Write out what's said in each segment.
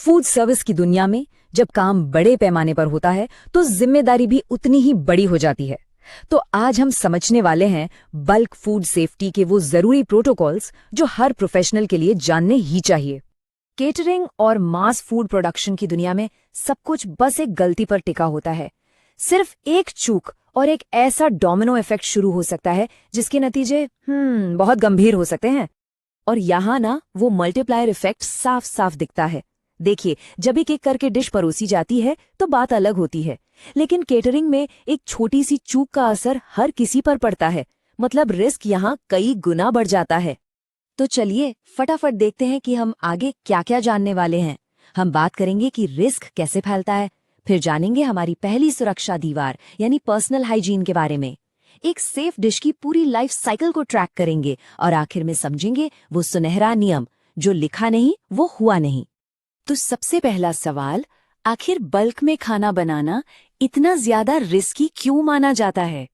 Food service की दुनिया में जब काम बड़े पैमाने पर होता है तो जिम्मेदारी भी उतनी ही बड़ी हो जाती है। तो आज हम समझने वाले हैं बल्क फूड सेफ्टी के वो जरूरी प्रोटोकॉल्स जो हर प्रोफेशनल के लिए जानने ही चाहिए। केटरिंग और मास फूड प्रोडक्शन की दुनिया में सब कुछ बस एक गलती पर टिका होता है। सिर्फ एक चूक और एक ऐसा डोमिनो इफेक्ट शुरू हो सकता है जिसके नतीजे बहुत गंभीर हो सकते हैं। और यहाँ ना वो मल्टीप्लायर इफेक्ट साफ साफ दिखता है। देखिए, जब एक एक करके डिश परोसी जाती है तो बात अलग होती है, लेकिन केटरिंग में एक छोटी सी चूक का असर हर किसी पर पड़ता है। मतलब रिस्क यहाँ कई गुना बढ़ जाता है। तो चलिए फटाफट देखते हैं कि हम आगे क्या क्या जानने वाले हैं। हम बात करेंगे कि रिस्क कैसे फैलता है, फिर जानेंगे हमारी पहली सुरक्षा दीवार यानी पर्सनल हाइजीन के बारे में। एक सेफ डिश की पूरी लाइफ साइकिल को ट्रैक करेंगे और आखिर में समझेंगे वो सुनहरा नियम जो लिखा नहीं वो हुआ नहीं। तो सबसे पहला सवाल, आखिर बल्क में खाना बनाना इतना ज्यादा रिस्की क्यों माना जाता है?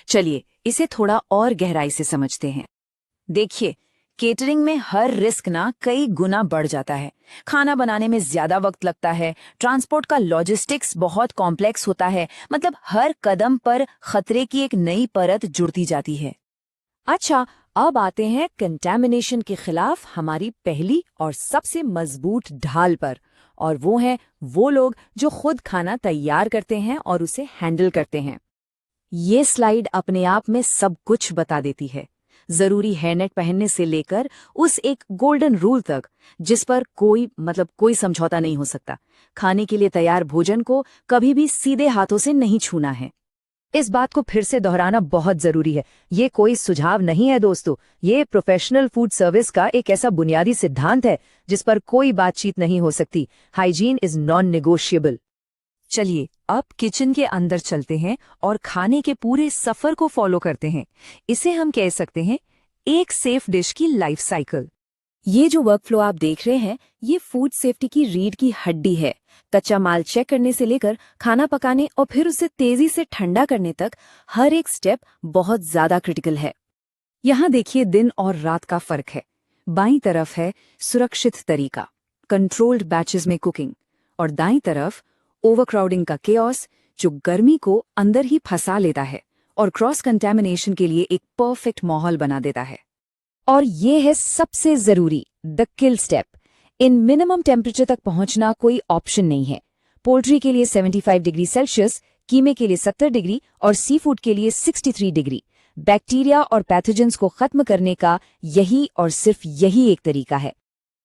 चलिए इसे थोड़ा और गहराई से समझते हैं। देखिए, केटरिंग में हर रिस्क ना कई गुना बढ़ जाता है। खाना बनाने में ज्यादा वक्त लगता है, ट्रांसपोर्ट का लॉजिस्टिक्स बहुत कॉम्प्लेक्स होता है। मतलब हर कदम पर खतरे की एक नई परत जुड़ती जाती है। अच्छा, अब आते हैं कंटैमिनेशन के खिलाफ हमारी पहली और सबसे मजबूत ढाल पर, और वो हैं वो लोग जो खुद खाना तैयार करते हैं और उसे हैंडल करते हैं। ये स्लाइड अपने आप में सब कुछ बता देती है। जरूरी हेयरनेट पहनने से लेकर उस एक गोल्डन रूल तक जिस पर कोई समझौता नहीं हो सकता। खाने के लिए तैयार भोजन को कभी भी सीधे हाथों से नहीं छूना है। इस बात को फिर से दोहराना बहुत जरूरी है। ये कोई सुझाव नहीं है दोस्तों, ये प्रोफेशनल फूड सर्विस का एक ऐसा बुनियादी सिद्धांत है जिस पर कोई बातचीत नहीं हो सकती। Hygiene is non negotiable. चलिए अब किचन के अंदर चलते हैं और खाने के पूरे सफर को फॉलो करते हैं। इसे हम कह सकते हैं एक सेफ डिश की लाइफ साइकिल। ये जो वर्कफ्लो आप देख रहे हैं, ये फूड सेफ्टी की रीढ़ की हड्डी है। कच्चा माल चेक करने से लेकर खाना पकाने और फिर उसे तेजी से ठंडा करने तक हर एक स्टेप बहुत ज्यादा क्रिटिकल है। यहाँ देखिए दिन और रात का फर्क है। बाईं तरफ है सुरक्षित तरीका, कंट्रोल्ड बैचेस में कुकिंग, और दाईं तरफ ओवरक्राउडिंग का केओस जो गर्मी को अंदर ही फंसा लेता है और क्रॉस कंटैमिनेशन के लिए एक परफेक्ट माहौल बना देता है। और ये है सबसे जरूरी, the kill step. In minimum temperature तक पहुंचना कोई ऑप्शन नहीं है। पोल्ट्री के लिए 75 डिग्री सेल्सियस, कीमे के लिए 70 डिग्री और सी फूड के लिए 63 डिग्री। बैक्टीरिया और पैथोजेंस को खत्म करने का यही और सिर्फ यही एक तरीका है।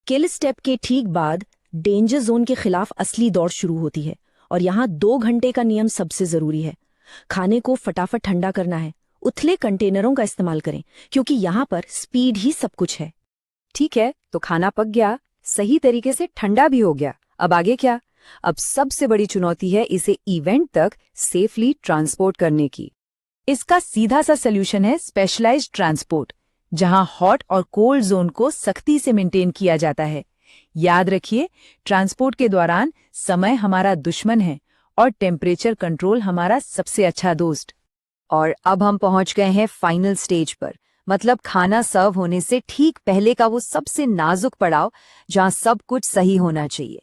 किल स्टेप के ठीक बाद डेंजर जोन के खिलाफ असली दौड़ शुरू होती है, और यहाँ 2 घंटे का नियम सबसे जरूरी है। खाने को फटाफट ठंडा करना है। उथले कंटेनरों का इस्तेमाल करें क्योंकि यहाँ पर स्पीड ही सब कुछ है। ठीक है, तो खाना पक गया, सही तरीके से ठंडा भी हो गया। अब आगे क्या? अब सबसे बड़ी चुनौती है इसे इवेंट तक सेफली ट्रांसपोर्ट करने की। इसका सीधा सा सोल्यूशन है स्पेशलाइज्ड ट्रांसपोर्ट, जहां हॉट और कोल्ड जोन को सख्ती से मेंटेन किया जाता है। याद रखिए, ट्रांसपोर्ट के दौरान समय हमारा दुश्मन है और टेम्परेचर कंट्रोल हमारा सबसे अच्छा दोस्त। और अब हम पहुंच गए हैं फाइनल स्टेज पर, मतलब खाना सर्व होने से ठीक पहले का वो सबसे नाजुक पड़ाव जहां सब कुछ सही होना चाहिए।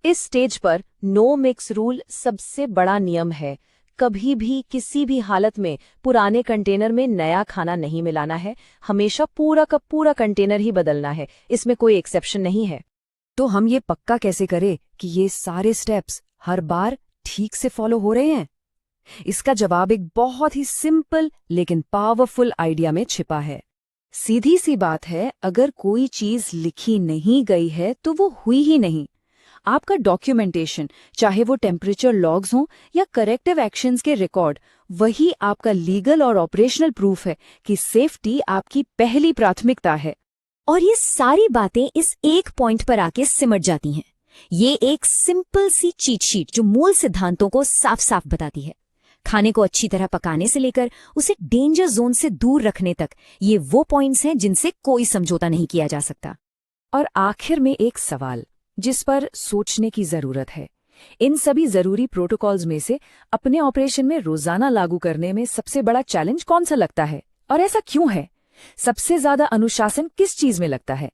इस स्टेज पर नो मिक्स रूल सबसे बड़ा नियम है। कभी भी किसी भी हालत में पुराने कंटेनर में नया खाना नहीं मिलाना है। हमेशा पूरा का पूरा कंटेनर ही बदलना है, इसमें कोई एक्सेप्शन नहीं है। तो हम ये पक्का कैसे करें कि ये सारे स्टेप्स हर बार ठीक से फॉलो हो रहे हैं? इसका जवाब एक बहुत ही सिंपल लेकिन पावरफुल आइडिया में छिपा है। सीधी सी बात है, अगर कोई चीज लिखी नहीं गई है तो वो हुई ही नहीं। आपका डॉक्यूमेंटेशन, चाहे वो टेम्परेचर लॉग्स हों या करेक्टिव एक्शंस के रिकॉर्ड, वही आपका लीगल और ऑपरेशनल प्रूफ है कि सेफ्टी आपकी पहली प्राथमिकता है। और ये सारी बातें इस एक पॉइंट पर आके सिमट जाती हैं। ये एक सिंपल सी चीट शीट जो मूल सिद्धांतों को साफ साफ बताती है। खाने को अच्छी तरह पकाने से लेकर उसे डेंजर जोन से दूर रखने तक, ये वो पॉइंट्स हैं जिनसे कोई समझौता नहीं किया जा सकता। और आखिर में एक सवाल जिस पर सोचने की जरूरत है, इन सभी जरूरी प्रोटोकॉल्स में से अपने ऑपरेशन में रोजाना लागू करने में सबसे बड़ा चैलेंज कौन सा लगता है, और ऐसा क्यों है? सबसे ज्यादा अनुशासन किस चीज में लगता है?